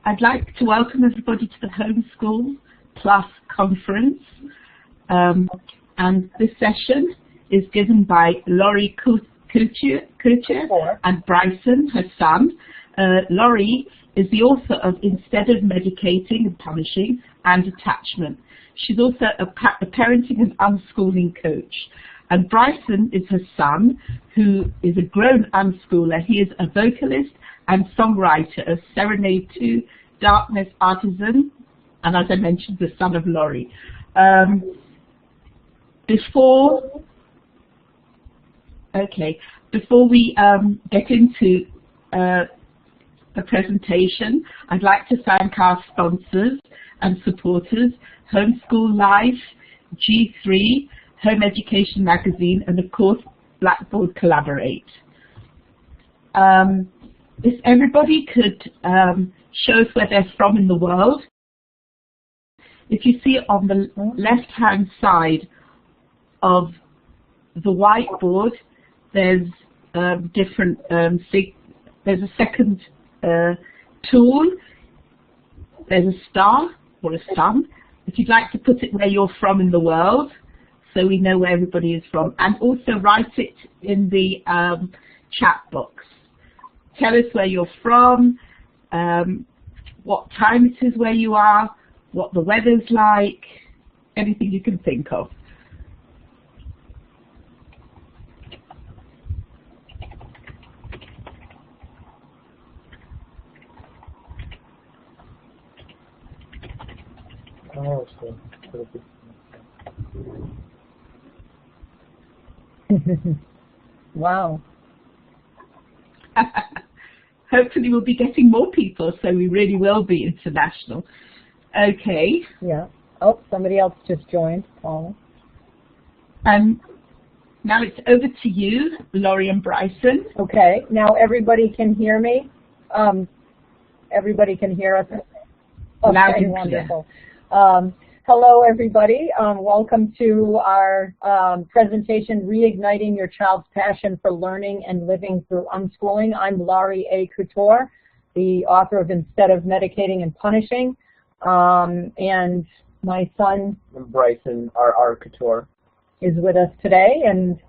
I'd like to welcome everybody to the Homeschool Plus conference. And this session is given by Laurie Couture and Brycen, her son. Laurie is the author of Instead of Medicating and Punishing and Attachment. She's also a parenting and unschooling coach. And Brycen is her son, who is a grown unschooler. He is a vocalist and songwriter of Serenade to Darkness Artisan, and as I mentioned, the son of Laurie. Before we get into the presentation, I'd like to thank our sponsors and supporters, Homeschool Life, G3, Home Education Magazine, and of course, Blackboard Collaborate. If everybody could show us where they're from in the world. If you see on the left-hand side of the whiteboard, there's different, there's a second tool, there's a star or a sun. If you'd like to put it where you're from in the world, so we know where everybody is from, and also write it in the chat box. Tell us where you're from, what time it is where you are, what the weather's like, anything you can think of. Wow. Hopefully we'll be getting more people, so we really will be international. Okay. Yeah. Oh, somebody else just joined, Paula. Now it's over to you, Laurie and Brycen. Okay. Now everybody can hear me. Everybody can hear us. Okay, loud and wonderful. Hello, everybody. Welcome to our presentation, Reigniting Your Child's Passion for Learning and Living Through Unschooling. I'm Laurie A. Couture, the author of Instead of Medicating and Punishing. And my son, Brycen, our Couture, is with us today. And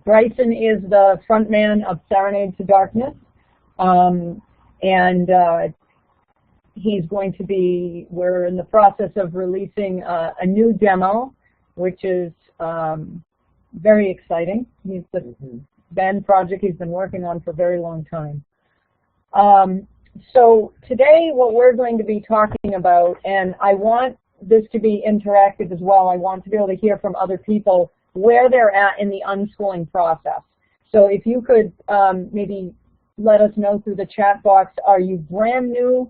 Brycen is the frontman of Serenade to Darkness. He's going to be, we're in the process of releasing a new demo, which is very exciting. He's the band project he's been working on for a very long time. So today what we're going to be talking about, and I want this to be interactive as well, I want to be able to hear from other people where they're at in the unschooling process. So if you could maybe let us know through the chat box, are you brand new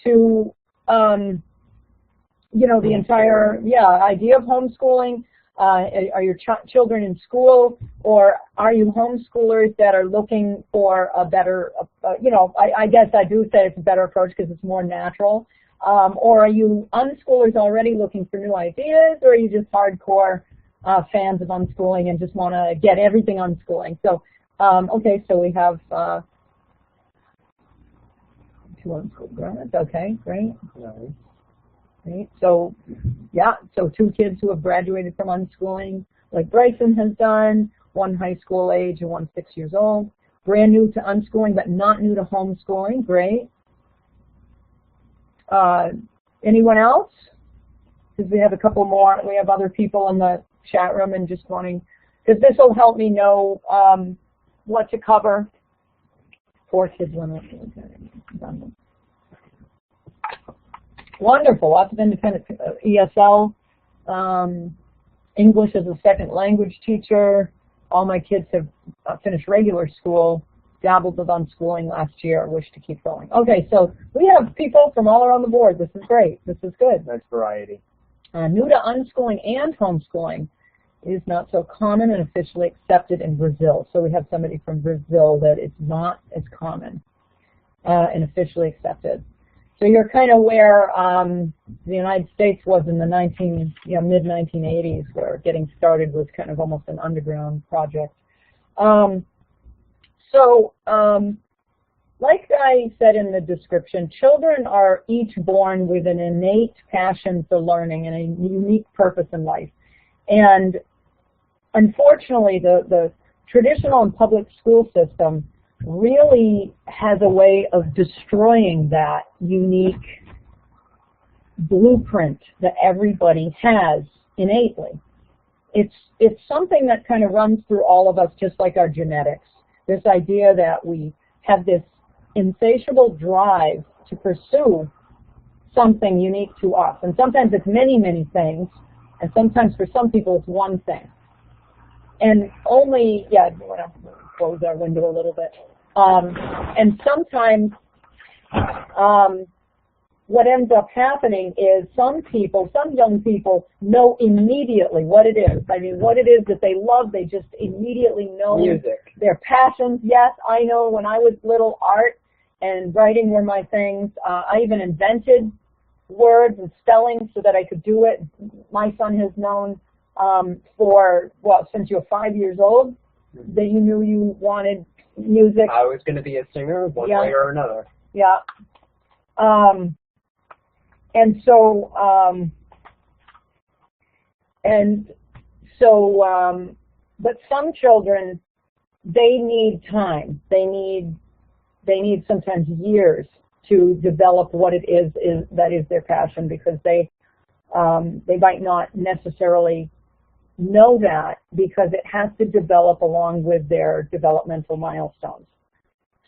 to, you know, the entire, idea of homeschooling? Are your children in school, or are you homeschoolers that are looking for a better, you know, I guess I do say it's a better approach because it's more natural. Or are you unschoolers already looking for new ideas, or are you just hardcore fans of unschooling and just want to get everything unschooling? So, okay, so we have two unschooled grads. Okay, great. Nice. Great. So, yeah, so two kids who have graduated from unschooling, like Brycen has done, one high school age and one 6 years old. Brand new to unschooling, but not new to homeschooling. Great. Anyone else? Because we have a couple more. We have other people in the chat room and just wanting, because this will help me know what to cover. 4 kids went up. Wonderful, lots of independent ESL, English as a second language teacher. All my kids have finished regular school, dabbled with unschooling last year, wish to keep going. Okay, so we have people from all around the board. This is great. This is good. Nice variety. New to unschooling and homeschooling is not so common and officially accepted in Brazil. So we have somebody from Brazil that is not as common and officially accepted. So you're kind of where the United States was in the mid-1980s, where getting started was kind of almost an underground project. like I said in the description, children are each born with an innate passion for learning and a unique purpose in life. And unfortunately, the traditional and public school system really has a way of destroying that unique blueprint that everybody has innately. It's something that kind of runs through all of us, just like our genetics. This idea that we have this insatiable drive to pursue something unique to us. And sometimes it's many, many things, and sometimes for some people it's one thing. And only, yeah, I want to close our window a little bit. And sometimes what ends up happening is some young people know immediately what it is. I mean, what it is that they love, they just immediately know. Music. Their passions. Yes, I know when I was little, art and writing were my things. I even invented words and spelling so that I could do it. My son has known since you were 5 years old, that you knew you wanted music. I was going to be a singer one way or another. Yeah. But some children, they need time. They need sometimes years to develop what it is that is their passion, because they might not necessarily know that, because it has to develop along with their developmental milestones.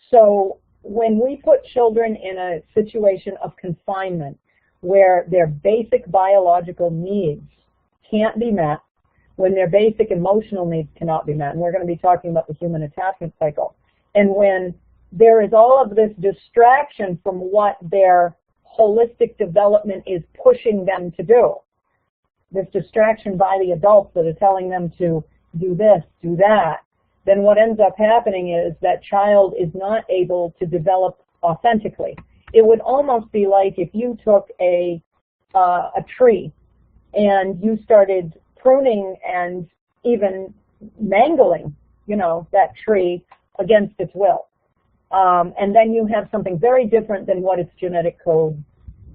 So when we put children in a situation of confinement where their basic biological needs can't be met, when their basic emotional needs cannot be met, and we're going to be talking about the human attachment cycle, and when there is all of this distraction from what their holistic development is pushing them to do, this distraction by the adults that are telling them to do this, do that, then what ends up happening is that child is not able to develop authentically. It would almost be like if you took a tree and you started pruning and even mangling, that tree against its will. And then you have something very different than what its genetic code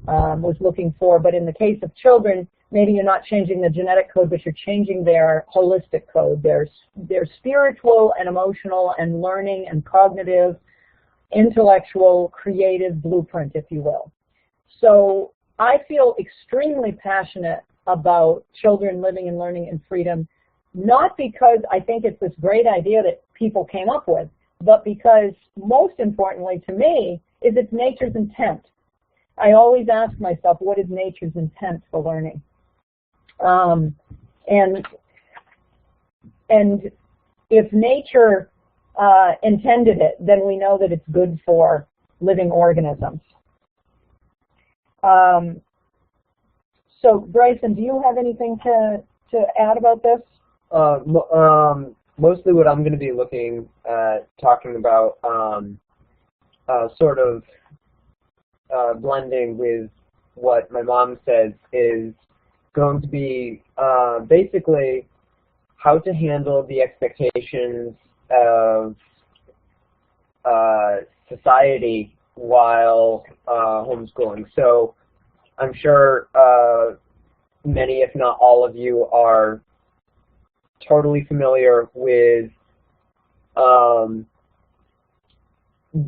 was looking for. But in the case of children, maybe you're not changing the genetic code, but you're changing their holistic code, their spiritual and emotional and learning and cognitive, intellectual, creative blueprint, if you will. So I feel extremely passionate about children living and learning in freedom, not because I think it's this great idea that people came up with, but because, most importantly to me, is it's nature's intent. I always ask myself, what is nature's intent for learning? And if nature intended it, then we know that it's good for living organisms. So, Brycen, do you have anything to add about this? Mostly what I'm going to be looking at, talking about, sort of blending with what my mom says, is going to be basically how to handle the expectations of society while homeschooling. So I'm sure many, if not all of you, are totally familiar with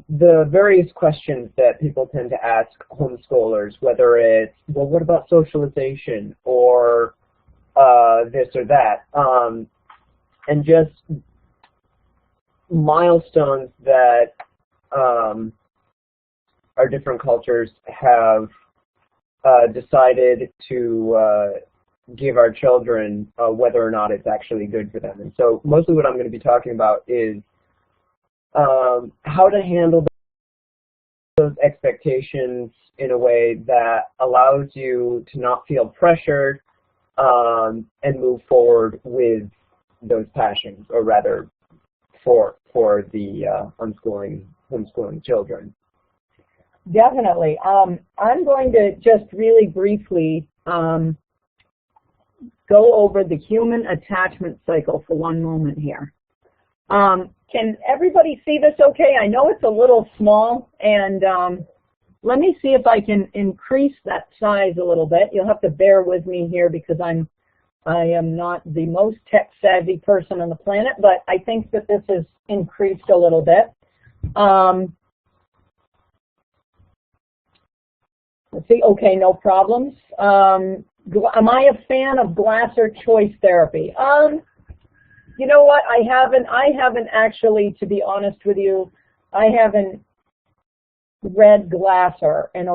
the various questions that people tend to ask homeschoolers, whether it's, well, what about socialization, or this or that, and just milestones that our different cultures have decided to give our children, whether or not it's actually good for them. And so mostly what I'm going to be talking about is how to handle those expectations in a way that allows you to not feel pressured and move forward with those passions, or rather for the homeschooling children. Definitely. I'm going to just really briefly go over the human attachment cycle for one moment here. Can everybody see this okay? I know it's a little small, and let me see if I can increase that size a little bit. You'll have to bear with me here because I am not the most tech-savvy person on the planet, but I think that this is increased a little bit. Let's see. Okay, no problems. Am I a fan of Glasser choice therapy? You know what? I haven't actually, to be honest with you, I haven't read Glasser in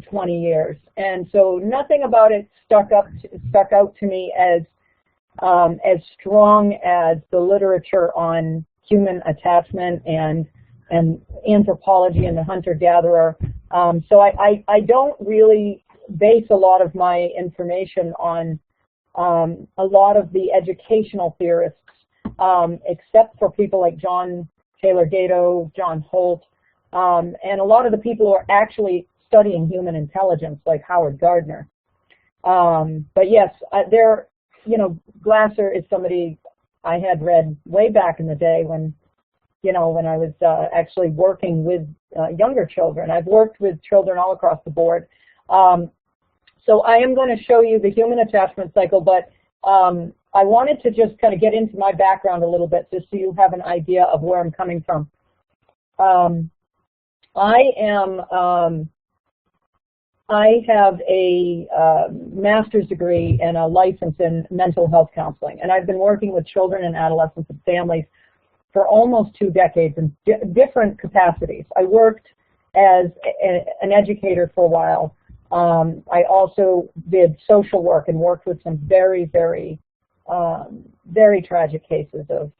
20 years, and so nothing about it stuck out to me as strong as the literature on human attachment and anthropology and the hunter-gatherer. So I don't really base a lot of my information on a lot of the educational theorists, except for people like John Taylor Gatto, John Holt, and a lot of the people who are actually studying human intelligence, like Howard Gardner. But yes, Glasser is somebody I had read way back in the day when I was actually working with younger children. I've worked with children all across the board. So I am going to show you the human attachment cycle, but I wanted to just kind of get into my background a little bit just so you have an idea of where I'm coming from. I have a master's degree and a license in mental health counseling, and I've been working with children and adolescents and families for almost 2 decades in different capacities. I worked as an educator for a while. I also did social work and worked with some very, very, very tragic cases of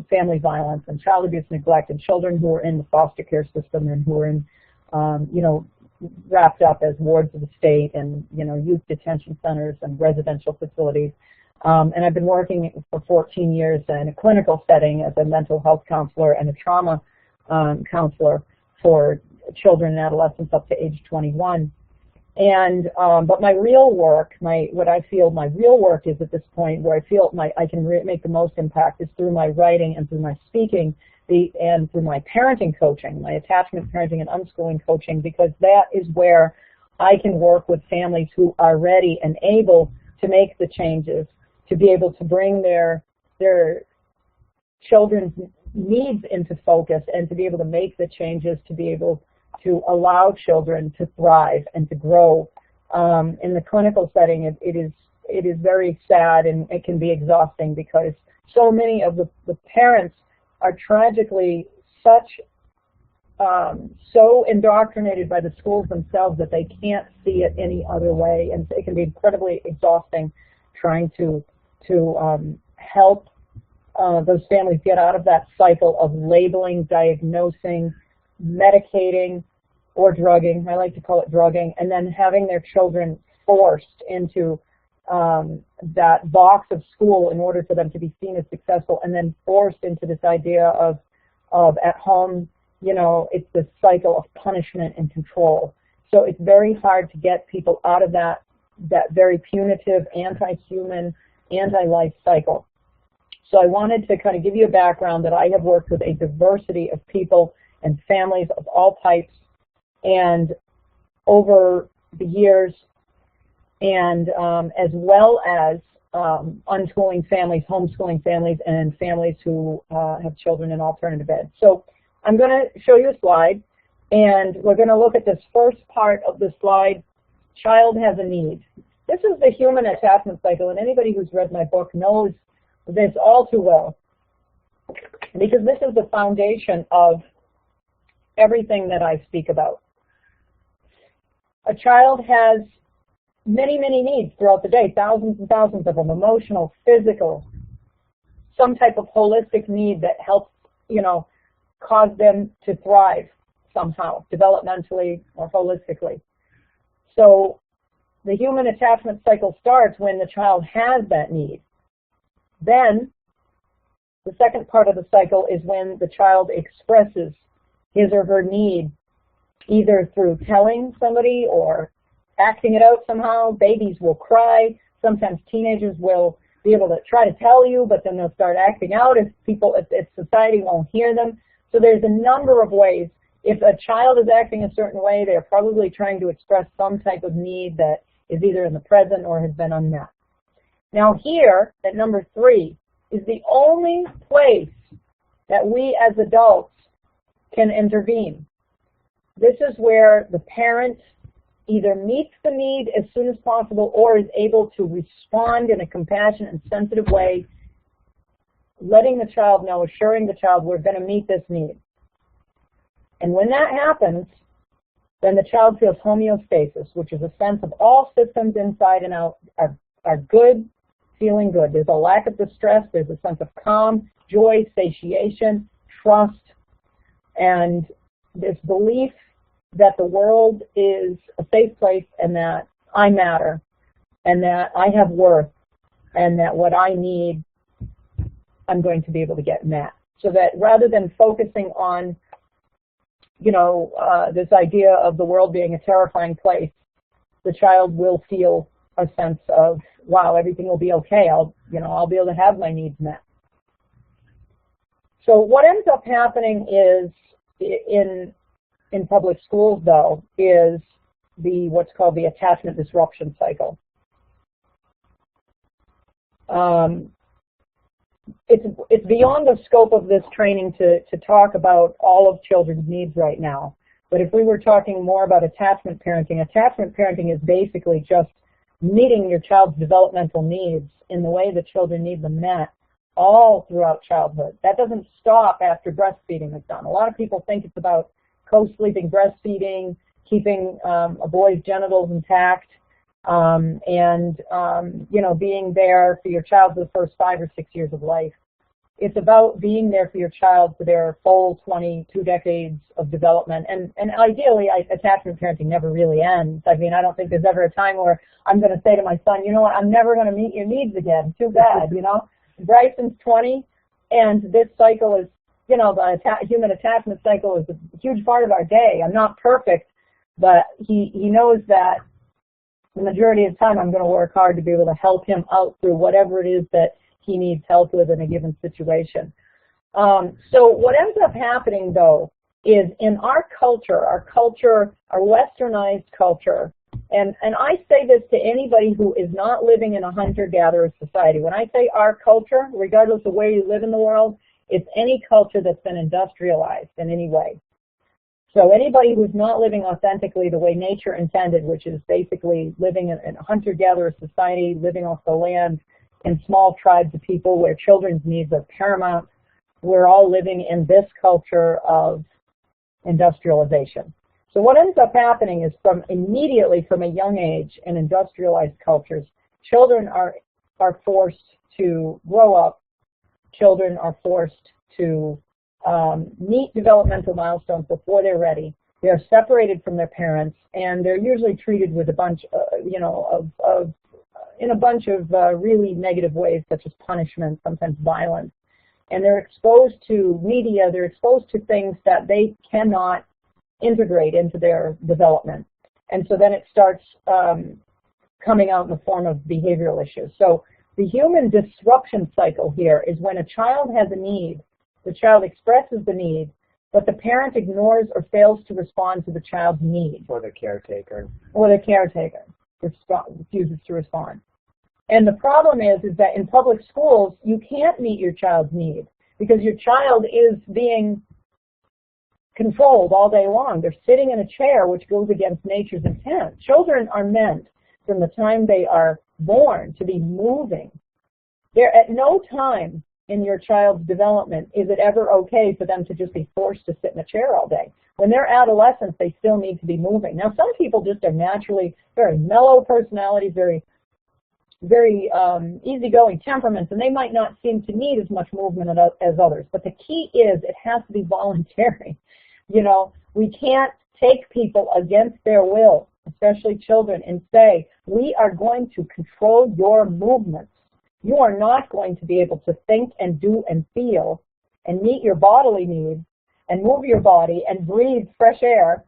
family violence and child abuse, neglect, and children who were in the foster care system and who were in, wrapped up as wards of the state and, youth detention centers and residential facilities. And I've been working for 14 years in a clinical setting as a mental health counselor and a trauma counselor for children and adolescents up to age 21. And but my real work, what I feel my real work is at this point where I feel I can make the most impact is through my writing and through my speaking and through my parenting coaching, my attachment parenting and unschooling coaching, because that is where I can work with families who are ready and able to make the changes, to be able to bring their children's needs into focus and to be able to make the changes to be able to allow children to thrive and to grow. In the clinical setting, it is very sad and it can be exhausting because so many of the parents are tragically so indoctrinated by the schools themselves that they can't see it any other way, and it can be incredibly exhausting trying to help those families get out of that cycle of labeling, diagnosing, medicating, or drugging. I like to call it drugging, and then having their children forced into that box of school in order for them to be seen as successful, and then forced into this idea of at home, it's this cycle of punishment and control. So it's very hard to get people out of that very punitive, anti-human, anti-life cycle. So I wanted to kind of give you a background that I have worked with a diversity of people and families of all types and over the years, and as well as unschooling families, homeschooling families, and families who have children in alternative ed. So I'm going to show you a slide, and we're going to look at this first part of the slide, child has a need. This is the human attachment cycle, and anybody who's read my book knows this all too well, because this is the foundation of everything that I speak about. A child has many, many needs throughout the day, thousands and thousands of them, emotional, physical, some type of holistic need that helps, cause them to thrive somehow, developmentally or holistically. So the human attachment cycle starts when the child has that need. Then the second part of the cycle is when the child expresses his or her need, either through telling somebody or acting it out somehow. Babies will cry. Sometimes teenagers will be able to try to tell you, but then they'll start acting out if society won't hear them. So there's a number of ways. If a child is acting a certain way, they're probably trying to express some type of need that is either in the present or has been unmet. Now here, at number 3, is the only place that we as adults can intervene. This is where the parent either meets the need as soon as possible or is able to respond in a compassionate and sensitive way, letting the child know, assuring the child, we're going to meet this need. And when that happens, then the child feels homeostasis, which is a sense of all systems inside and out are good, feeling good. There's a lack of distress, there's a sense of calm, joy, satiation, trust, and this belief that the world is a safe place and that I matter and that I have worth and that what I need, I'm going to be able to get met. So that rather than focusing on, this idea of the world being a terrifying place, the child will feel a sense of, wow, everything will be okay. I'll be able to have my needs met. So what ends up happening is in public schools, though, is what's called the attachment disruption cycle. It's beyond the scope of this training to talk about all of children's needs right now. But if we were talking more about attachment parenting is basically just meeting your child's developmental needs in the way the children need them met all throughout childhood. That doesn't stop after breastfeeding is done. A lot of people think it's about co-sleeping, breastfeeding, keeping a boy's genitals intact, being there for your child for the first 5 or 6 years of life. It's about being there for your child for their full 22 decades of development. And ideally, attachment parenting never really ends. I mean, I don't think there's ever a time where I'm going to say to my son, you know what, I'm never going to meet your needs again. Too bad, Brycen's 20, and this cycle is, the human attachment cycle is a huge part of our day. I'm not perfect, but he knows that the majority of the time I'm going to work hard to be able to help him out through whatever it is that he needs help with in a given situation. So what ends up happening, though, is in our culture, our westernized culture, and I say this to anybody who is not living in a hunter-gatherer society. When I say our culture, regardless of where you live in the world, it's any culture that's been industrialized in any way. So anybody who's not living authentically the way nature intended, which is basically living in a hunter-gatherer society, living off the land in small tribes of people where children's needs are paramount, we're all living in this culture of industrialization. So what ends up happening is immediately from a young age in industrialized cultures, children are forced to grow up, children are forced to meet developmental milestones before they're ready. They're separated from their parents, and they're usually treated with a bunch, in a bunch of really negative ways, such as punishment, sometimes violence. And they're exposed to media, they're exposed to things that they cannot integrate into their development. And so then it starts coming out in the form of behavioral issues. So the human disruption cycle here is when a child has a need, the child expresses the need, but the parent ignores or fails to respond to the child's need. Or the caretaker. Or the caretaker refuses to respond. And the problem is that in public schools, you can't meet your child's need because your child is being controlled all day long. They're sitting in a chair, which goes against nature's intent. Children are meant from the time they are born to be moving. They're at no time in your child's development is it ever okay for them to just be forced to sit in a chair all day. When they're adolescents, they still need to be moving. Now, some people just are naturally very mellow personalities, very easygoing temperaments, and they might not seem to need as much movement as others. But the key is it has to be voluntary. We can't take people against their will, especially children, and say, we are going to control your movements. You are not going to be able to think and do and feel and meet your bodily needs and move your body and breathe fresh air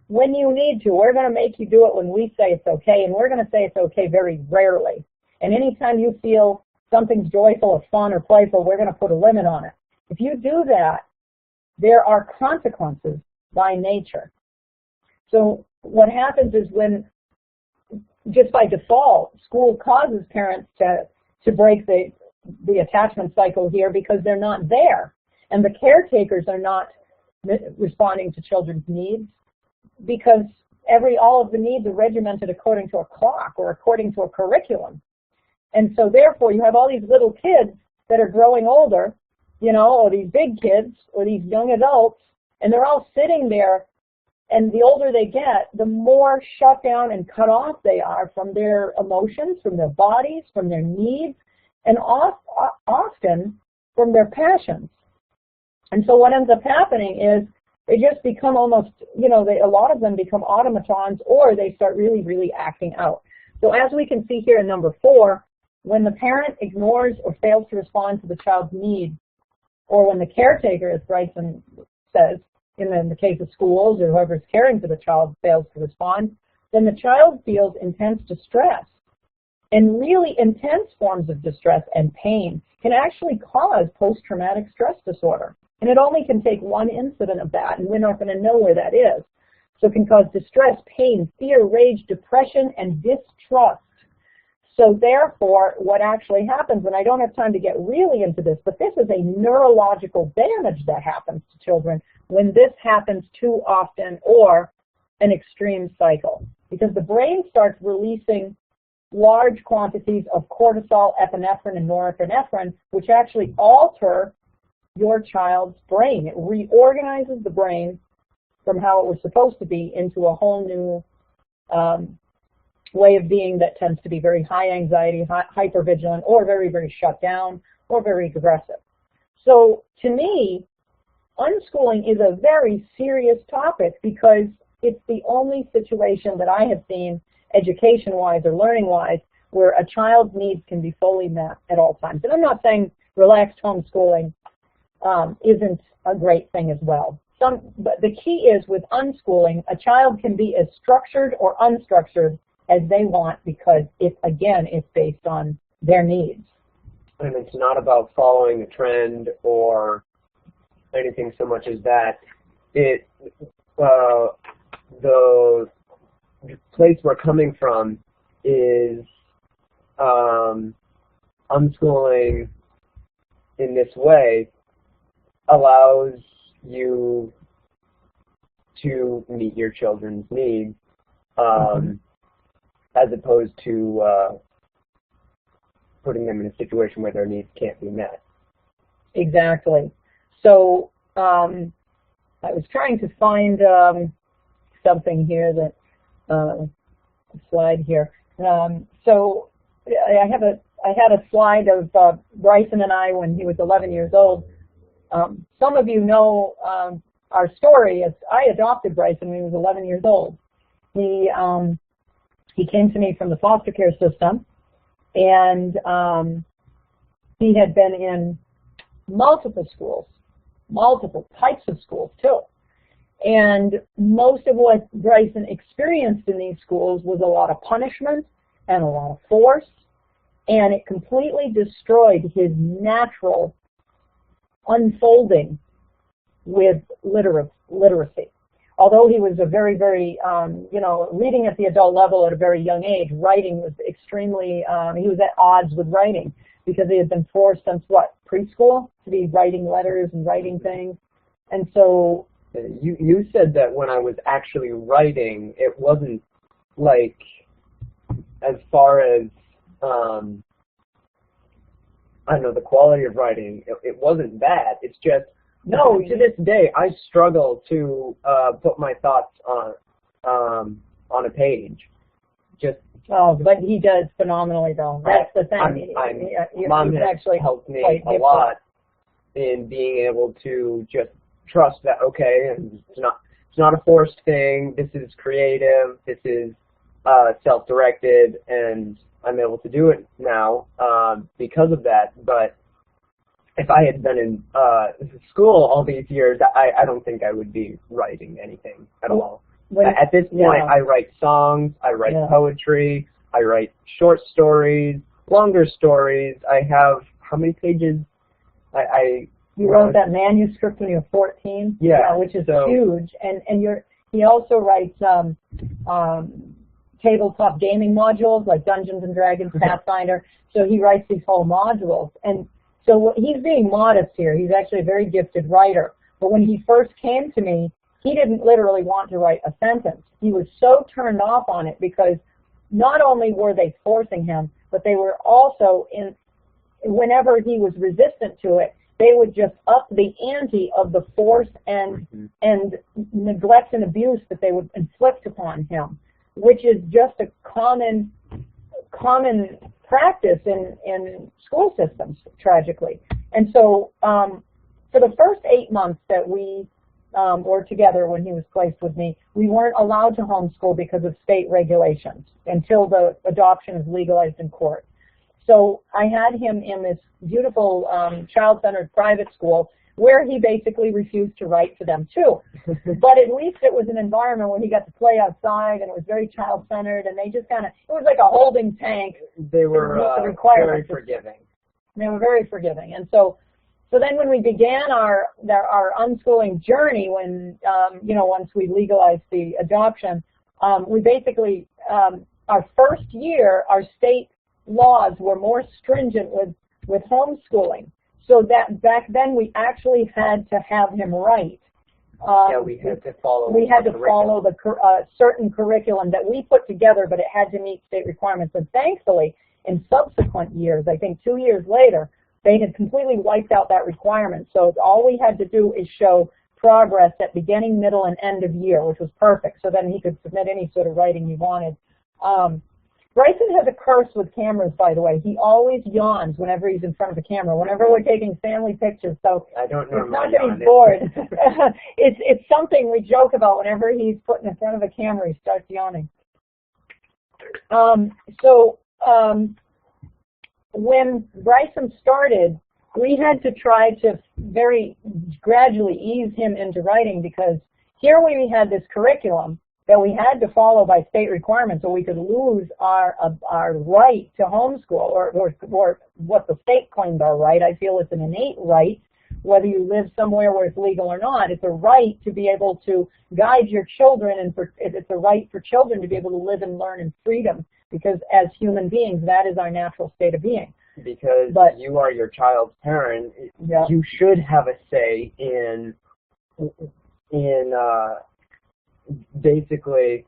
when you need to. We're going to make you do it when we say it's okay, and we're going to say it's okay very rarely. And anytime you feel something's joyful or fun or playful, we're going to put a limit on it. If you do that, there are consequences by nature. So what happens is when, just by default, school causes parents to break the attachment cycle here because they're not there. And the caretakers are not responding to children's needs because all of the needs are regimented according to a clock or according to a curriculum. And so therefore you have all these little kids that are growing older, you know, or these big kids or these young adults, and they're all sitting there, and the older they get, the more shut down and cut off they are from their emotions, from their bodies, from their needs, and often from their passions. And so what ends up happening is they just become almost, you know, a lot of them become automatons, or they start really, really acting out. So as we can see here in number 4, when the parent ignores or fails to respond to the child's need, or when the caretaker, as Brycen says, in the case of schools or whoever's caring for the child fails to respond, then the child feels intense distress. And really intense forms of distress and pain can actually cause post-traumatic stress disorder. And it only can take one incident of that, and we're not going to know where that is. So it can cause distress, pain, fear, rage, depression, and distrust. So therefore, what actually happens, and I don't have time to get really into this, but this is a neurological damage that happens to children when this happens too often or an extreme cycle. Because the brain starts releasing large quantities of cortisol, epinephrine, and norepinephrine, which actually alter your child's brain. It reorganizes the brain from how it was supposed to be into a whole new way of being that tends to be very high anxiety, hypervigilant, or very, very shut down, or very aggressive. So to me, unschooling is a very serious topic because it's the only situation that I have seen education-wise or learning-wise where a child's needs can be fully met at all times. And I'm not saying relaxed homeschooling isn't a great thing as well. But the key is with unschooling, a child can be as structured or unstructured as they want because again, it's based on their needs. And it's not about following a trend or anything so much as that. The place we're coming from is unschooling in this way allows you to meet your children's needs as opposed to putting them in a situation where their needs can't be met. Exactly. So I was trying to find something here that a slide here. So I had a slide of Brycen and I when he was 11 years old. Some of you know our story. As I adopted Brycen when he was 11 years old. He came to me from the foster care system, and he had been in multiple schools, multiple types of schools too. And most of what Brycen experienced in these schools was a lot of punishment and a lot of force, and it completely destroyed his natural unfolding with literacy. Although he was a very, very, reading at the adult level at a very young age, writing was extremely, he was at odds with writing because he had been forced since, preschool to be writing letters and writing things. And so... You said that when I was actually writing, it wasn't like, as far as, the quality of writing, it wasn't bad. It's just, no, to this day, I struggle to put my thoughts on a page. But he does phenomenally, though. That's the thing. Mom has actually helped me a lot in being able to just trust that, okay, and it's not a forced thing. This is creative. This is self-directed, and I'm able to do it now because of that. But if I had been in school all these years, I don't think I would be writing anything at all. At this point, I write songs, I write poetry, I write short stories, longer stories. I have, how many pages? You wrote that manuscript when you were 14? Yeah. Which is huge. And he also writes tabletop gaming modules like Dungeons and Dragons, Pathfinder. So he writes these whole modules. And so he's being modest here. He's actually a very gifted writer. But when he first came to me, he didn't literally want to write a sentence. He was so turned off on it because not only were they forcing him, but they were also, whenever he was resistant to it, they would just up the ante of the force and neglect and abuse that they would inflict upon him, which is just a common practice in school systems, tragically. And so for the first 8 months that we were together when he was placed with me, we weren't allowed to homeschool because of state regulations until the adoption is legalized in court. So I had him in this beautiful child-centered private school where he basically refused to write to them too. But at least it was an environment where he got to play outside and it was very child-centered, and they just kind of, it was like a holding tank. They were very forgiving. They were very forgiving. And so then when we began our unschooling journey, when, once we legalized the adoption, we basically, our first year, our state laws were more stringent with homeschooling. So that back then we actually had to have him write. We had to follow. The certain curriculum that we put together, but it had to meet state requirements. And thankfully, in subsequent years, I think 2 years later, they had completely wiped out that requirement. So all we had to do is show progress at beginning, middle, and end of year, which was perfect. So then he could submit any sort of writing he wanted. Brycen has a curse with cameras, by the way. He always yawns whenever he's in front of the camera, whenever we're taking family pictures. So I don't know. It's not that he's bored. It's something we joke about. Whenever he's put in front of a camera, he starts yawning. When Brycen started, we had to try to very gradually ease him into writing, because here we had this curriculum that we had to follow by state requirements, or we could lose our right to homeschool, or what the state claimed our right. I feel it's an innate right, whether you live somewhere where it's legal or not. It's a right to be able to guide your children, and it's a right for children to be able to live and learn in freedom, because as human beings, that is our natural state of being. Because you are your child's parent, you should have a say in basically,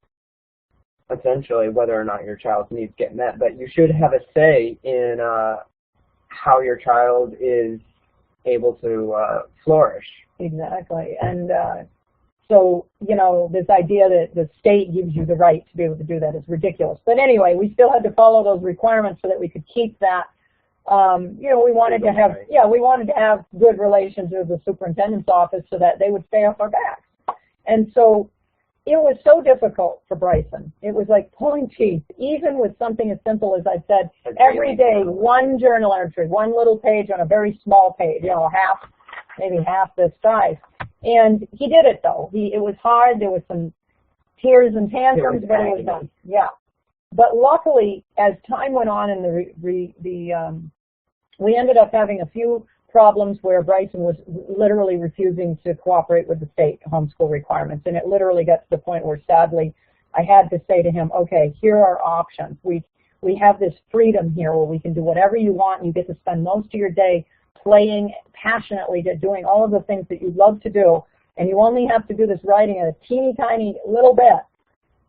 essentially, whether or not your child's needs get met, but you should have a say in how your child is able to flourish. Exactly. And so, this idea that the state gives you the right to be able to do that is ridiculous. But anyway, we still had to follow those requirements so that we could keep that. We wanted to have good relations with the superintendent's office so that they would stay off our backs. And so it was so difficult for Brycen. It was like pulling teeth, even with something as simple as I said, every day, one journal entry, one little page on a very small page, maybe half this size. And he did it, though. It was hard. There was some tears and tantrums, but it was done. Yeah. But luckily, as time went on, and we ended up having a few problems where Brycen was literally refusing to cooperate with the state homeschool requirements, and it literally got to the point where, sadly, I had to say to him, okay, here are options. We have this freedom here where we can do whatever you want, and you get to spend most of your day playing passionately, doing all of the things that you love to do, and you only have to do this writing in a teeny tiny little bit.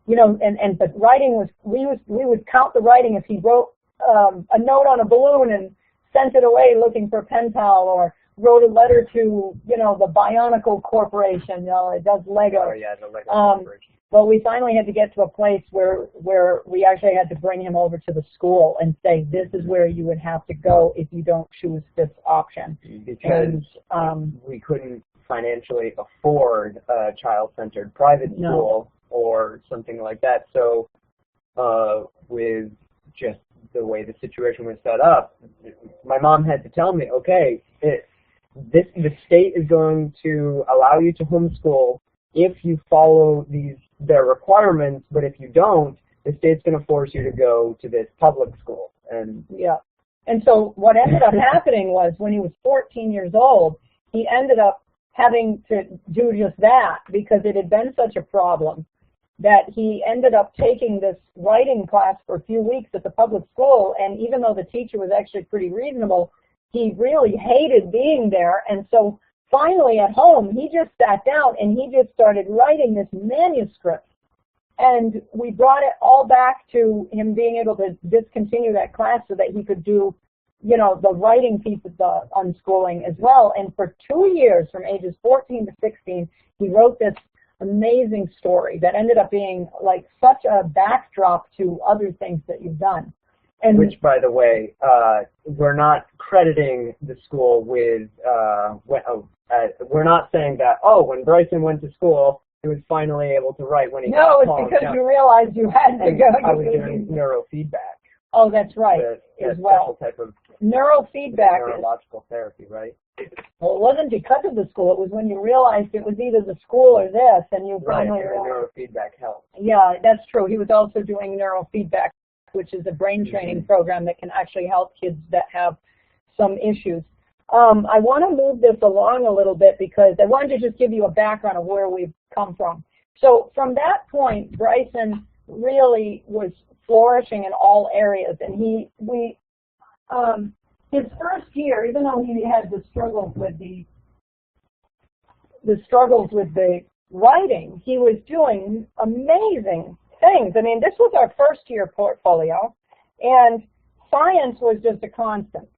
But writing was, we would count the writing if he wrote a note on a balloon and sent it away looking for a pen pal, or wrote a letter to, the Bionicle Corporation, it does Lego. Oh, yeah, the Lego Corporation. But we finally had to get to a place where we actually had to bring him over to the school and say, this is where you would have to go if you don't choose this option. Because we couldn't financially afford a child-centered private school or something like that. So with just the way the situation was set up, my mom had to tell me, okay, the state is going to allow you to homeschool if you follow their requirements, but if you don't, the state's going to force you to go to this public school. And yeah. And so what ended up happening was when he was 14 years old, he ended up having to do just that because it had been such a problem that he ended up taking this writing class for a few weeks at the public school, and even though the teacher was actually pretty reasonable, he really hated being there. And so finally at home, he just sat down and he just started writing this manuscript. And we brought it all back to him being able to discontinue that class so that he could do, you know, the writing piece of the unschooling as well. And for 2 years, from ages 14 to 16, he wrote this amazing story that ended up being like such a backdrop to other things that you've done. And which, by the way, we're not crediting the school with, we're not saying that, oh, when Brycen went to school, he was finally able to write when he no, got it's because you realized you had to go. I was doing neurofeedback. Oh, that's right, as well. Type of neurofeedback neurological therapy, right? Well, it wasn't because of the school. It was when you realized it was either the school or this, and you finally realized. Neurofeedback helped. Yeah, that's true. He was also doing neurofeedback, which is a brain training program that can actually help kids that have some issues. I want to move this along a little bit because I wanted to just give you a background of where we've come from. So from that point, Brycen really was flourishing in all areas, and his first year, even though he had the struggles with the writing, he was doing amazing things. I mean, this was our first year portfolio, and science was just a constant.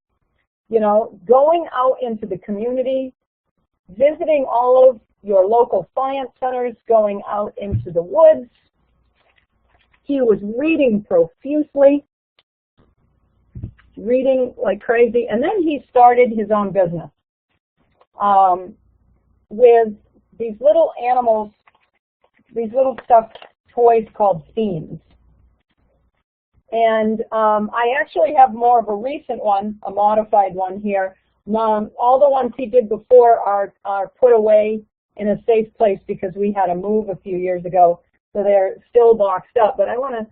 You know, going out into the community, visiting all of your local science centers, going out into the woods. He was reading profusely, reading like crazy, and then he started his own business with these little animals, these little stuffed toys called themes. And I actually have more of a recent one, a modified one here. All the ones he did before are put away in a safe place because we had a move a few years ago, so they're still boxed up. But I want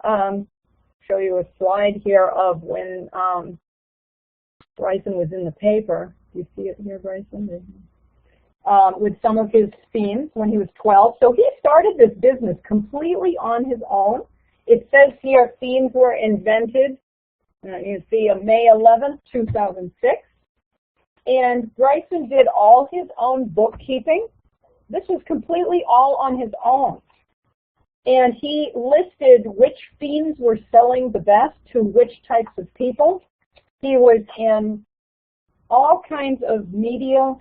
to show you a slide here of when Brycen was in the paper. Do you see it here, Brycen? With some of his themes when he was 12. So he started this business completely on his own. It says here themes were invented, you see, May 11th, 2006. And Brycen did all his own bookkeeping. This was completely all on his own. And he listed which themes were selling the best to which types of people. He was in all kinds of media.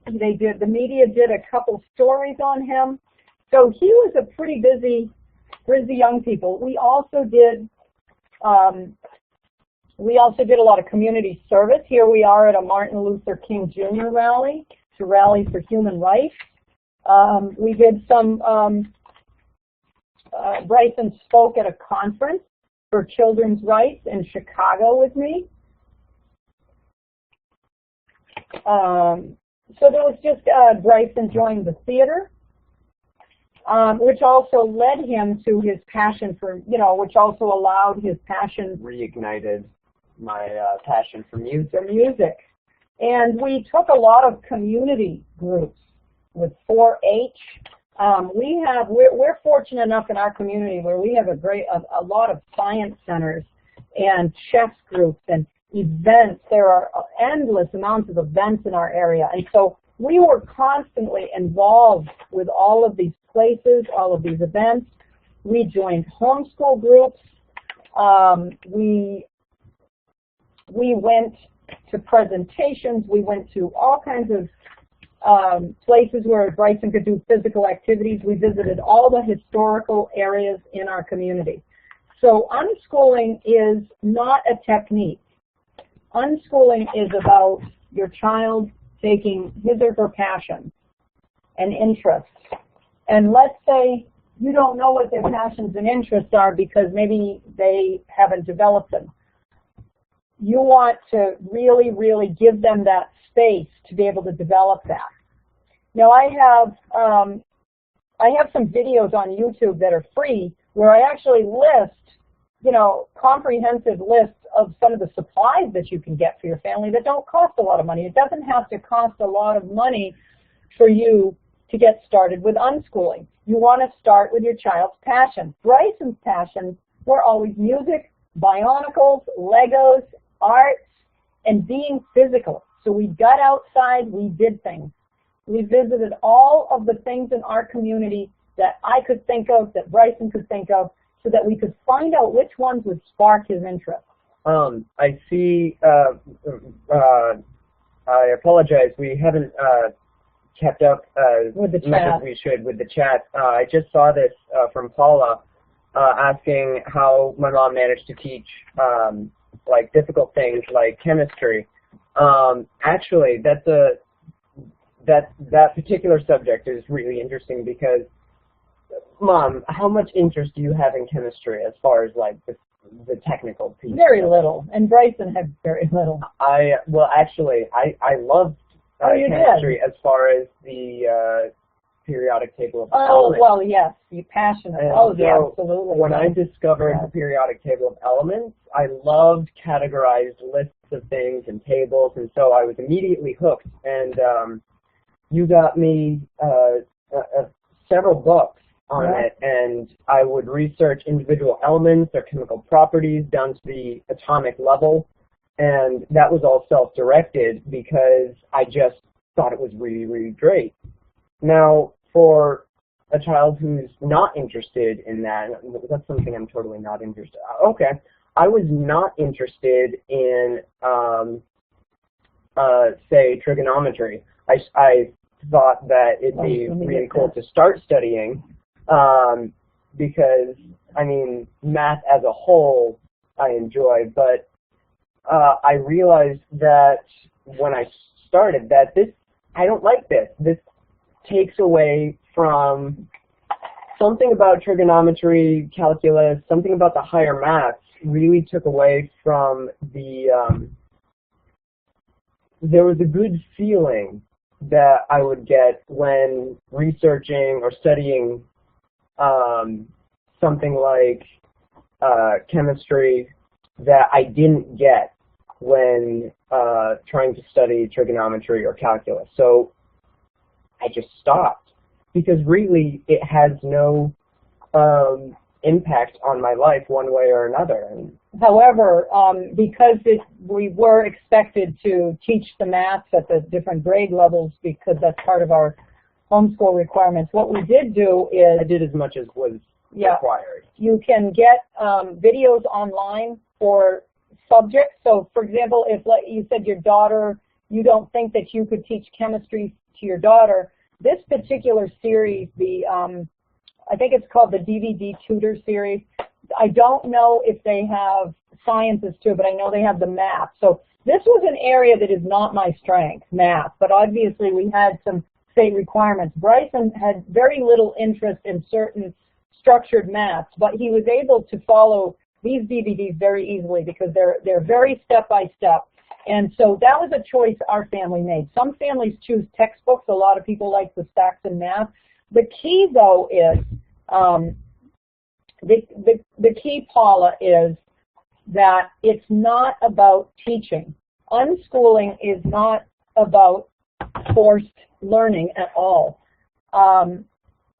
The media did a couple stories on him. So he was a pretty busy young people. We also did a lot of community service. Here we are at a Martin Luther King Jr. rally to rally for human rights. We did some, Brycen spoke at a conference for children's rights in Chicago with me. So there was just Brycen joined the theater. Which also led him to his passion for, which also allowed his passion. Reignited my passion for music. And we took a lot of community groups with 4-H. We're fortunate enough in our community where we have a lot of science centers and chess groups and events. There are endless amounts of events in our area. And so we were constantly involved with all of these places, all of these events. We joined homeschool groups. We went to presentations. We went to all kinds of places where Brycen could do physical activities. We visited all the historical areas in our community. So unschooling is not a technique. Unschooling is about your child taking his or her passions and interests. And let's say you don't know what their passions and interests are because maybe they haven't developed them. You want to really, really give them that space to be able to develop that. Now I have some videos on YouTube that are free where I actually list comprehensive list of some of the supplies that you can get for your family that don't cost a lot of money. It doesn't have to cost a lot of money for you to get started with unschooling. You want to start with your child's passion. Brycen's passions were always music, bionicles, Legos, arts, and being physical. So we got outside, we did things. We visited all of the things in our community that I could think of, that Brycen could think of, so that we could find out which ones would spark his interest. I see, I apologize, we haven't kept up with the as much as we should with the chat. I just saw this from Paula asking how my mom managed to teach like difficult things like chemistry. Actually, that particular subject is really interesting because, Mom, how much interest do you have in chemistry as far as like the technical piece? Very little, and Brycen had very little. I loved chemistry as far as the periodic table of elements. Oh, well, yes, you're passionate. And yeah, so absolutely. When I discovered the periodic table of elements, I loved categorized lists of things and tables, and so I was immediately hooked. And you got me several books on it, and I would research individual elements, their chemical properties, down to the atomic level, and that was all self-directed because I just thought it was really, really great. Now, for a child who's not interested in that, that's something I'm totally not interested in. Okay, I was not interested in, say, trigonometry. I thought that it'd be really cool to start studying because, I mean, math as a whole I enjoy, but I realized that when I started that I don't like this. This takes away from something about trigonometry, calculus, something about the higher maths really took away from the, there was a good feeling that I would get when researching or studying something like chemistry that I didn't get when trying to study trigonometry or calculus. So I just stopped because really it has no impact on my life one way or another. However, because we were expected to teach the maths at the different grade levels because that's part of our homeschool requirements, what we did do is... I did as much as was required. You can get videos online for subjects. So, for example, if like you said your daughter, you don't think that you could teach chemistry to your daughter, this particular series, I think it's called the DVD Tutor series. I don't know if they have sciences too, but I know they have the math. So this was an area that is not my strength, math, but obviously we had some state requirements. Brycen had very little interest in certain structured maths, but he was able to follow these DVDs very easily because they're very step-by-step. And so that was a choice our family made. Some families choose textbooks. A lot of people like the Saxon math. The key, though, is the key, Paula, is that it's not about teaching. Unschooling is not about forced learning at all.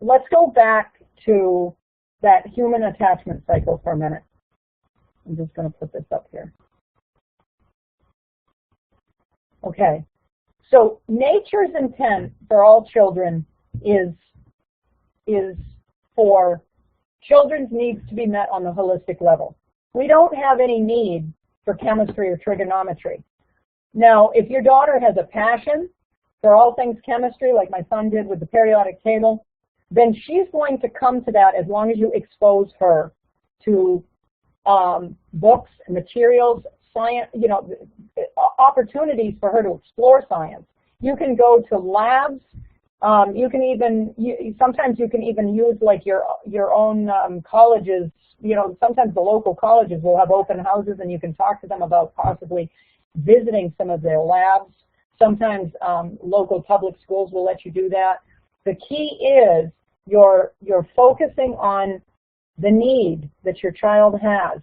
Let's go back to that human attachment cycle for a minute. I'm just going to put this up here. Okay, so nature's intent for all children is for children's needs to be met on the holistic level. We don't have any need for chemistry or trigonometry. Now, if your daughter has a passion for all things chemistry, like my son did with the periodic table, then she's going to come to that as long as you expose her to books, materials, science, opportunities for her to explore science. You can go to labs. You can even sometimes you can even use like your own colleges. Sometimes the local colleges will have open houses, and you can talk to them about possibly visiting some of their labs. Sometimes local public schools will let you do that. The key is you're focusing on the need that your child has.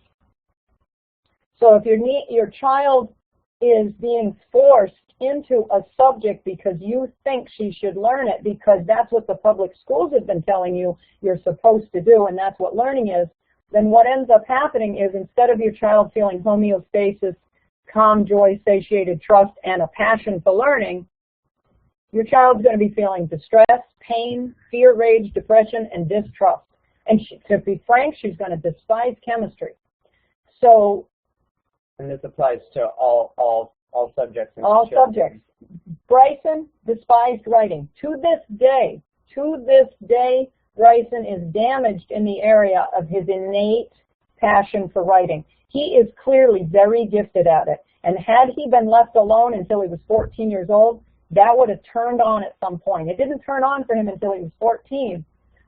So if your child is being forced into a subject because you think she should learn it because that's what the public schools have been telling you you're supposed to do and that's what learning is, then what ends up happening is instead of your child feeling homeostasis, calm, joy, satiated trust, and a passion for learning, your child's going to be feeling distress, pain, fear, rage, depression, and distrust. And to be frank, she's going to despise chemistry. So, and this applies to all subjects. All subjects. Brycen despised writing. To this day, Brycen is damaged in the area of his innate passion for writing. He is clearly very gifted at it. And had he been left alone until he was 14 years old, that would have turned on at some point. It didn't turn on for him until he was 14.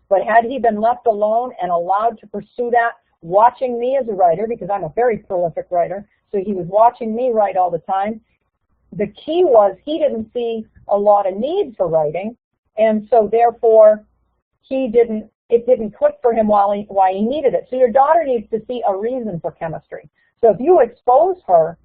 But had he been left alone and allowed to pursue that, watching me as a writer, because I'm a very prolific writer, so he was watching me write all the time, the key was he didn't see a lot of need for writing, and so therefore it didn't click for him why he needed it. So your daughter needs to see a reason for chemistry. So if you expose her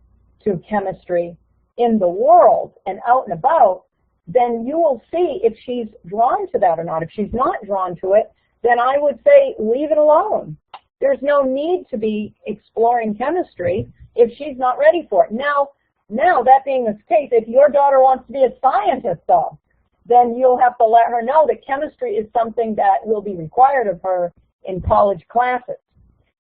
to chemistry in the world and out and about, then you will see if she's drawn to that or not. If she's not drawn to it, then I would say leave it alone. There's no need to be exploring chemistry if she's not ready for it. Now that being the case, if your daughter wants to be a scientist, though, then you'll have to let her know that chemistry is something that will be required of her in college classes.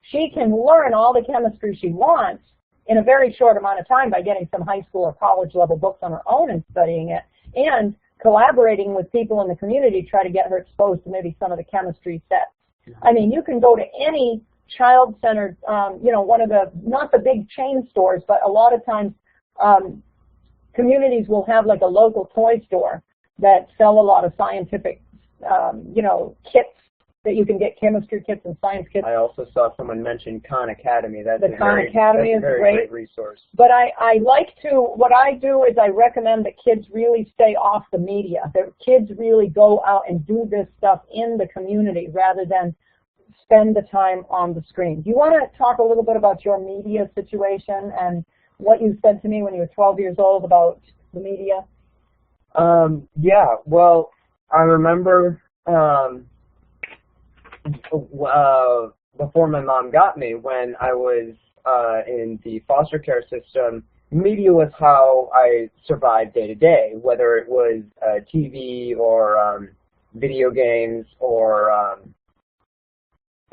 She can learn all the chemistry she wants in a very short amount of time by getting some high school or college level books on her own and studying it, and collaborating with people in the community to try to get her exposed to maybe some of the chemistry sets. I mean, you can go to any child-centered, one of the, not the big chain stores, but a lot of times communities will have like a local toy store that sell a lot of scientific, kits that you can get, chemistry kits and science kits. I also saw someone mention Khan Academy. That's the Khan Academy is a great resource. But what I do is I recommend that kids really stay off the media. That kids really go out and do this stuff in the community rather than spend the time on the screen. Do you want to talk a little bit about your media situation and what you said to me when you were 12 years old about the media? Yeah, well, I remember before my mom got me, when I was in the foster care system, media was how I survived day to day, whether it was TV or video games or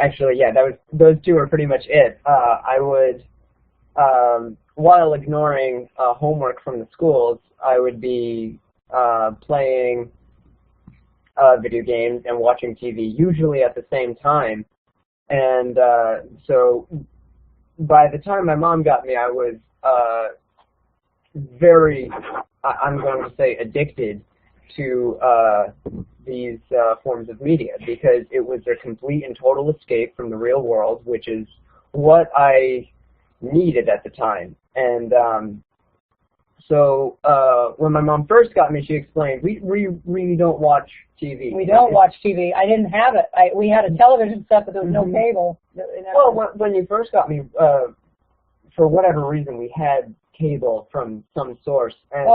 actually, yeah, those two are pretty much it. I would, while ignoring homework from the schools, I would be playing video games and watching TV, usually at the same time. And so by the time my mom got me, I was very, I'm going to say, addicted to these forms of media, because it was a complete and total escape from the real world, which is what I needed at the time. And so when my mom first got me, she explained, we really don't watch TV. We don't watch TV. I didn't have it. We had a television set, but there was no cable. Well, when you first got me, for whatever reason, we had cable from some source. And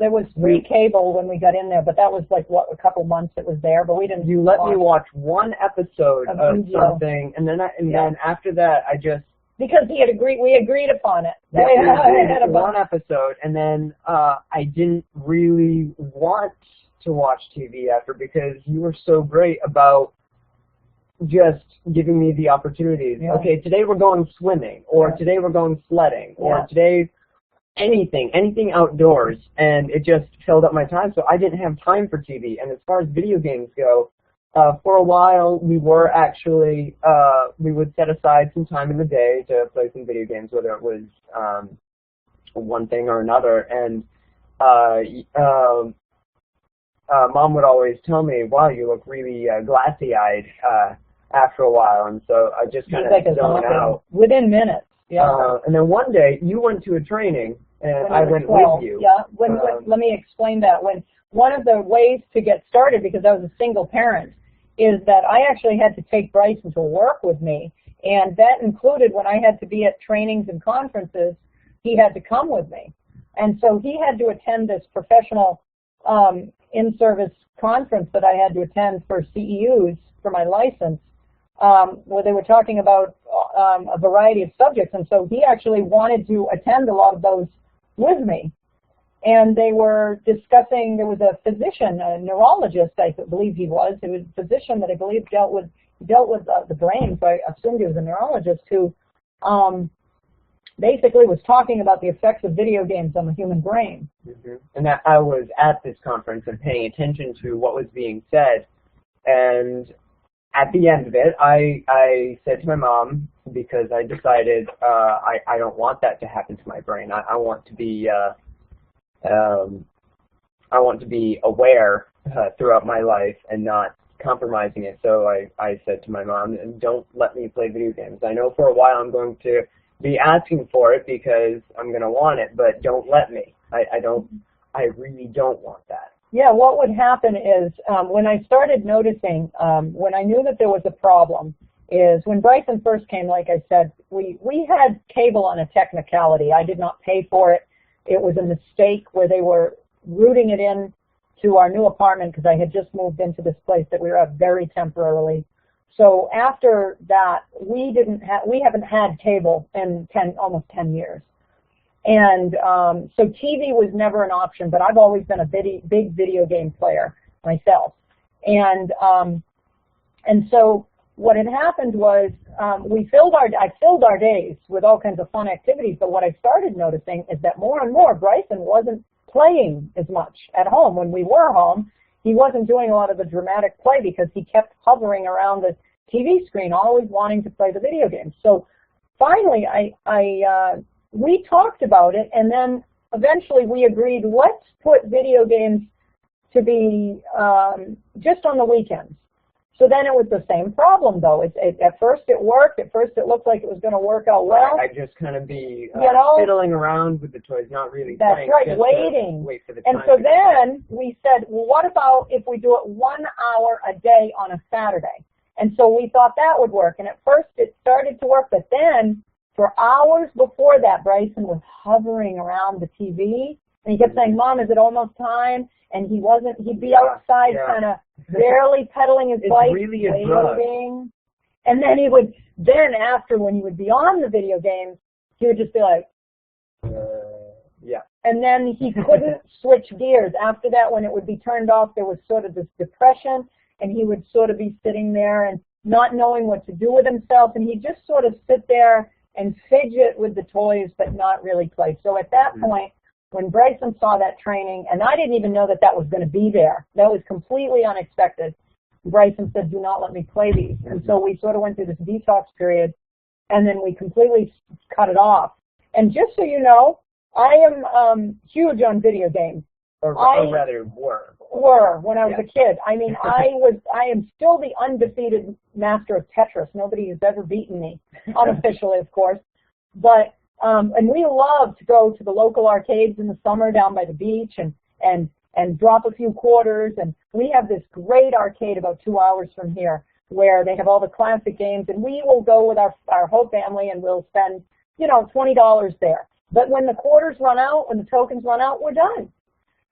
there was free cable when we got in there, but that was like, a couple months it was there, but we didn't. You let me watch one episode of something, and then after that, I just... Because we agreed upon it. One episode, and then I didn't really want to watch TV after, because you were so great about just giving me the opportunities. Yeah. Okay, today we're going swimming, or today we're going sledding, or today anything outdoors, and it just filled up my time, so I didn't have time for TV. And as far as video games go, for a while, we were actually, we would set aside some time in the day to play some video games, whether it was one thing or another. And Mom would always tell me, wow, you look really glassy-eyed after a while. And so I just kind of zoned out. Within minutes, yeah. And then one day, you went to a training, and I went with you. Yeah, let me explain that. One of the ways to get started, because I was a single parent, is that I actually had to take Brycen to work with me And that included when I had to be at trainings and conferences, he had to come with me. And so he had to attend this professional in-service conference that I had to attend for CEUs for my license, where they were talking about a variety of subjects. And so he actually wanted to attend a lot of those with me. And they were discussing, there was a physician, a neurologist, I believe he was. He was a physician that I believe dealt with the brain, so I assumed he was a neurologist, who basically was talking about the effects of video games on the human brain. Mm-hmm. And that I was at this conference and paying attention to what was being said, and at the end of it, I said to my mom, because I decided I don't want that to happen to my brain. I want to be aware throughout my life and not compromising it. So I said to my mom, don't let me play video games. I know for a while I'm going to be asking for it because I'm going to want it, but don't let me. I really don't want that. Yeah, what would happen is when I started noticing, when I knew that there was a problem, is when Brycen first came, like I said, we had cable on a technicality. I did not pay for it. It was a mistake where they were routing it in to our new apartment because I had just moved into this place that we were at very temporarily. So after that, we haven't had cable in almost 10 years. And so TV was never an option, but I've always been a big video game player myself. And so what had happened was I filled our days with all kinds of fun activities, but what I started noticing is that more and more Brycen wasn't playing as much at home. When we were home, he wasn't doing a lot of the dramatic play because he kept hovering around the TV screen, always wanting to play the video games. So finally, we talked about it, and then eventually we agreed, let's put video games to be just on the weekends. So then it was the same problem, though. At first it worked. At first it looked like it was going to work out well. I just kind of be fiddling around with the toys, not really playing. That's right, waiting. Wait for the time. And so then we said, well, what about if we do it 1 hour a day on a Saturday? And so we thought that would work. And at first it started to work, but then for hours before that, Brycen was hovering around the TV, and he kept saying, Mom, is it almost time? And he'd be outside kind of barely pedaling his bike, really waiting. And then after, when he would be on the video games, he would just be like, and then he couldn't switch gears. After that, when it would be turned off, there was sort of this depression, and he would sort of be sitting there and not knowing what to do with himself, and he'd just sort of sit there and fidget with the toys, but not really play. So at that point, when Brycen saw that training, and I didn't even know that that was going to be there. That was completely unexpected. Brycen said, do not let me play these. And so we sort of went through this detox period, and then we completely cut it off. And just so you know, I am huge on video games. Or rather were. When I was a kid. I mean, I am still the undefeated master of Tetris. Nobody has ever beaten me, unofficially, of course. But and we love to go to the local arcades in the summer down by the beach and drop a few quarters. And we have this great arcade about 2 hours from here where they have all the classic games. And we will go with our whole family and we'll spend, $20 there. But when the quarters run out, when the tokens run out, we're done.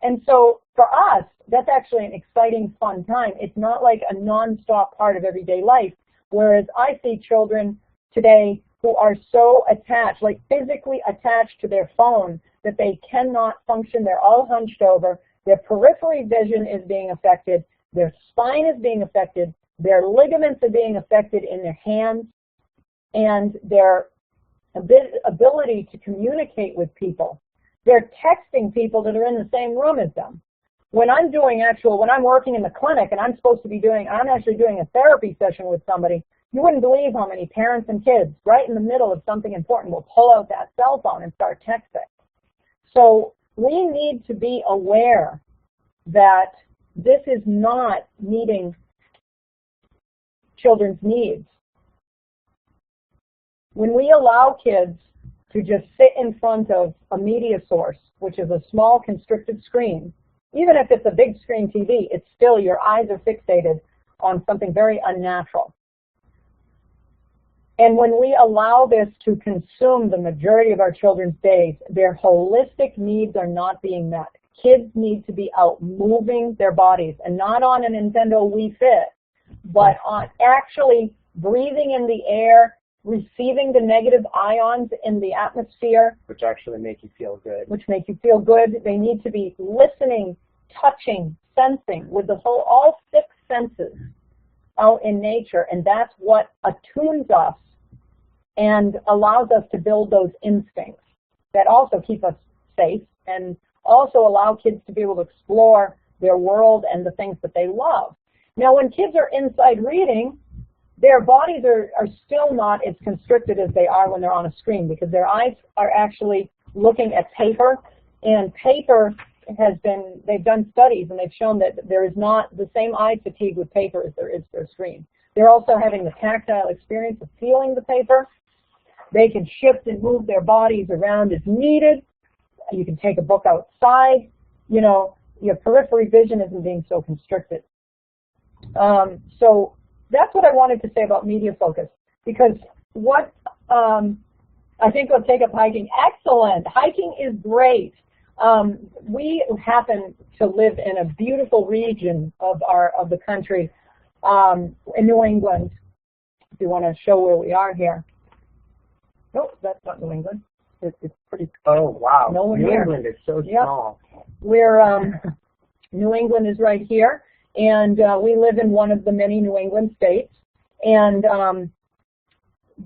And so for us, that's actually an exciting, fun time. It's not like a nonstop part of everyday life. Whereas I see children today who are so attached, like physically attached to their phone, that they cannot function. They're all hunched over. Their periphery vision is being affected. Their spine is being affected. Their ligaments are being affected in their hands. And their ability to communicate with people. They're texting people that are in the same room as them. When I'm working in the clinic and I'm actually doing a therapy session with somebody, you wouldn't believe how many parents and kids right in the middle of something important will pull out that cell phone and start texting. So we need to be aware that this is not meeting children's needs. When we allow kids to just sit in front of a media source, which is a small constricted screen, even if it's a big screen TV, it's still your eyes are fixated on something very unnatural. And when we allow this to consume the majority of our children's days, their holistic needs are not being met. Kids need to be out moving their bodies, and not on a Nintendo Wii Fit, but on actually breathing in the air, receiving the negative ions in the atmosphere. Which actually make you feel good. Which make you feel good. They need to be listening, touching, sensing with the whole, all 6 senses out in nature, and that's what attunes us and allows us to build those instincts that also keep us safe and also allow kids to be able to explore their world and the things that they love. Now, when kids are inside reading, their bodies are still not as constricted as they are when they're on a screen, because their eyes are actually looking at paper, and paper has been, they've done studies and they've shown that there is not the same eye fatigue with paper as there is for a screen. They're also having the tactile experience of feeling the paper. They can shift and move their bodies around as needed. You can take a book outside. You know, your periphery vision isn't being so constricted. So that's what I wanted to say about media focus, because what I think we'll take up hiking. Excellent. Hiking is great. We happen to live in a beautiful region of the country, in New England. If you want to show where we are here. Nope, that's not New England. It's pretty. Oh wow! New England is so small. We're New England is right here, and we live in one of the many New England states. And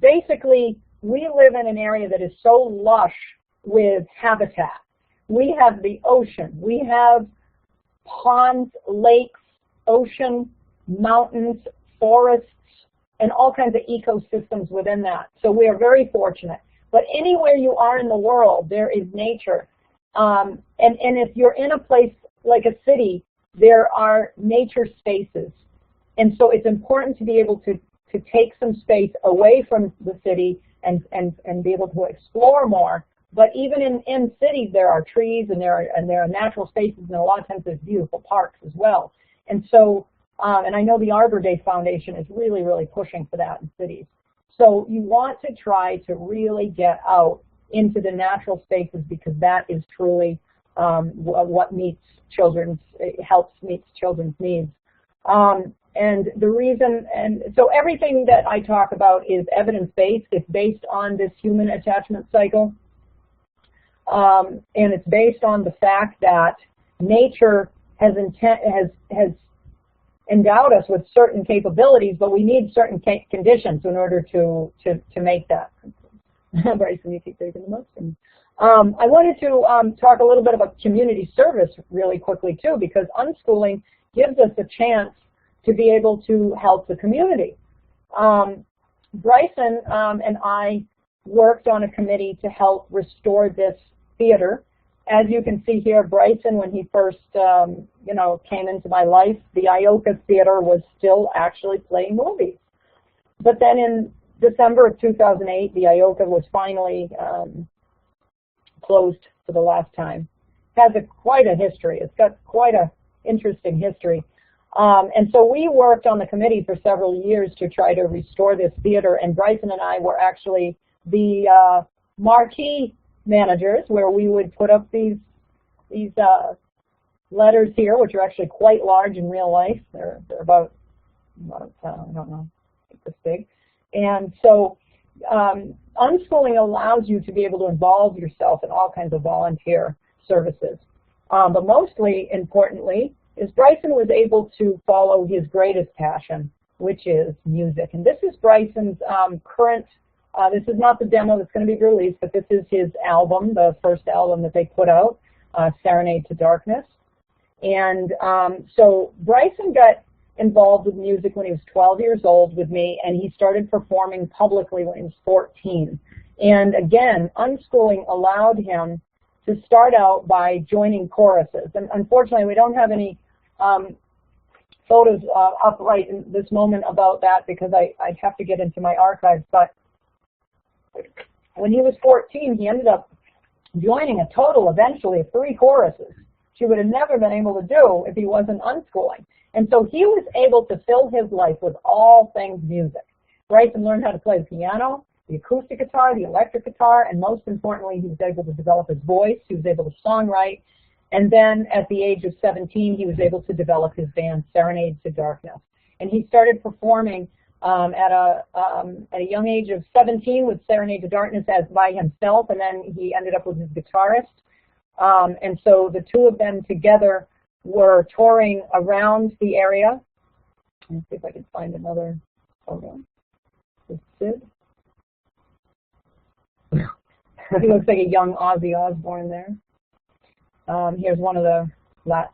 basically, we live in an area that is so lush with habitat. We have the ocean. We have ponds, lakes, ocean, mountains, forests, and all kinds of ecosystems within that. So we are very fortunate. But anywhere you are in the world, there is nature. And if you're in a place like a city, there are nature spaces. And so it's important to be able to take some space away from the city and be able to explore more. But even in cities, there are trees and there are natural spaces, and a lot of times there's beautiful parks as well. And so, and I know the Arbor Day Foundation is really, really pushing for that in cities. So you want to try to really get out into the natural spaces, because that is truly what helps meet children's needs. And the reason, and so everything that I talk about is evidence-based. It's based on this human attachment cycle. And it's based on the fact that nature has endowed us with certain capabilities, but we need certain conditions in order to make that. Brycen, you keep taking the notes. I wanted to talk a little bit about community service really quickly too, because unschooling gives us a chance to be able to help the community. Brycen and I worked on a committee to help restore this theater. As you can see here, Brycen, when he first came into my life, the Ioka Theater was still actually playing movies. But then in December of 2008, the Ioka was finally closed for the last time. It has quite a history. It's got quite a interesting history. And so we worked on the committee for several years to try to restore this theater, and Brycen and I were actually the marquee managers, where we would put up these letters here, which are actually quite large in real life. They're about I don't know, this big. And so unschooling allows you to be able to involve yourself in all kinds of volunteer services. But mostly importantly is Brycen was able to follow his greatest passion, which is music. And this is Brycen's current. This is not the demo that's going to be released, but this is his album, the first album that they put out, Serenade to Darkness. And so Brycen got involved with music when he was 12 years old with me, and he started performing publicly when he was 14. And again, unschooling allowed him to start out by joining choruses. And unfortunately, we don't have any photos up right in this moment about that, because I have to get into my archives. But when he was 14, he ended up joining a total, eventually, of 3 choruses, which he would have never been able to do if he wasn't unschooling. And so he was able to fill his life with all things music. Brycen learned how to play the piano, the acoustic guitar, the electric guitar, and most importantly, he was able to develop his voice. He was able to songwrite. And then at the age of 17, he was able to develop his band, Serenade to Darkness. And he started performing at a young age of 17 with Serenade to Darkness as by himself, and then he ended up with his guitarist. And so the two of them together were touring around the area. Let's see if I can find another photo. Is Sid? He looks like a young Ozzy Osbourne there. Here's one of the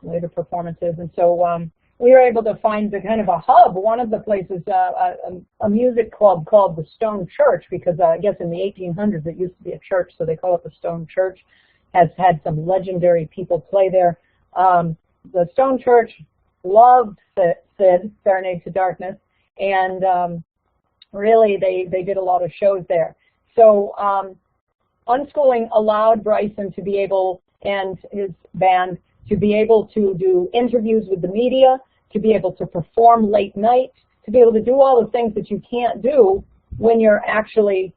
later performances. And so we were able to find the kind of a hub, one of the places, a music club called the Stone Church, because I guess in the 1800s it used to be a church, so they call it the Stone Church, has had some legendary people play there. The Stone Church loved Sid, Serenade to Darkness, and really they did a lot of shows there. So unschooling allowed Brycen to be able, and his band, to be able to do interviews with the media, to be able to perform late night, to be able to do all the things that you can't do when you're actually,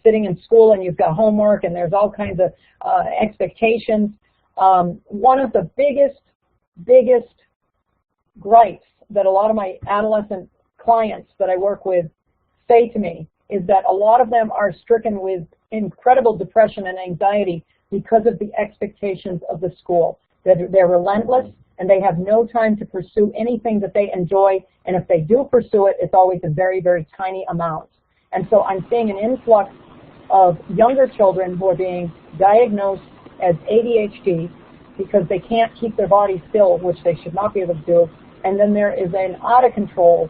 sitting in school and you've got homework and there's all kinds of expectations. One of the biggest gripes that a lot of my adolescent clients that I work with say to me is that a lot of them are stricken with incredible depression and anxiety because of the expectations of the school. They're relentless, and they have no time to pursue anything that they enjoy, and if they do pursue it, it's always a very, very tiny amount. And so I'm seeing an influx of younger children who are being diagnosed as ADHD because they can't keep their bodies still, which they should not be able to do. And then there is an out-of-control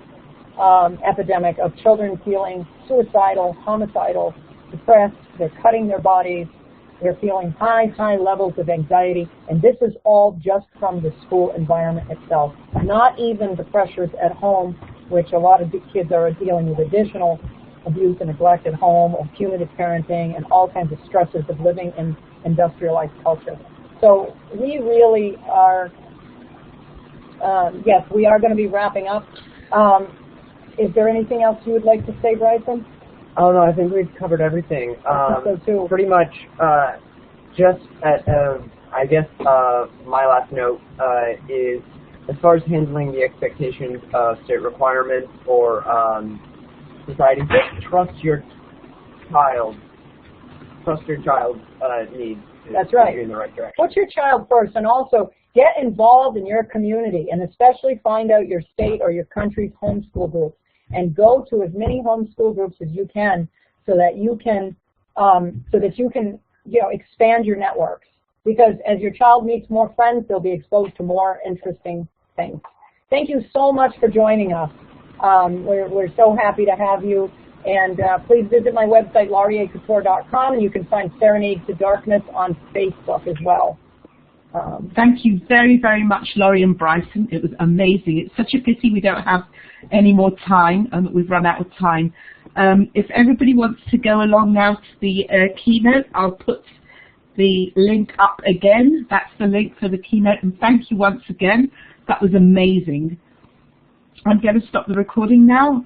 epidemic of children feeling suicidal, homicidal, depressed. They're cutting their bodies. They're feeling high levels of anxiety, and this is all just from the school environment itself. Not even the pressures at home, which a lot of the kids are dealing with additional abuse and neglect at home, or punitive parenting, and all kinds of stresses of living in industrialized culture. So we really are, yes, we are going to be wrapping up. Is there anything else you would like to say, Brycen? Oh, no, I think we've covered everything. So too. Pretty much, just I guess my last note is, as far as handling the expectations of state requirements or society, just trust your child. Trust your child's needs. That's right. In the right direction. Put your child first, and also get involved in your community, and especially find out your state or your country's homeschool groups. And go to as many homeschool groups as you can, so that you can, expand your networks. Because as your child meets more friends, they'll be exposed to more interesting things. Thank you so much for joining us. We're so happy to have you. And please visit my website, laurieacouture.com, and you can find Serenade to Darkness on Facebook as well. Thank you very, very much, Laurie and Brycen. It was amazing. It's such a pity we don't have any more time. We've run out of time. If everybody wants to go along now to the keynote, I'll put the link up again. That's the link for the keynote. And thank you once again. That was amazing. I'm going to stop the recording now.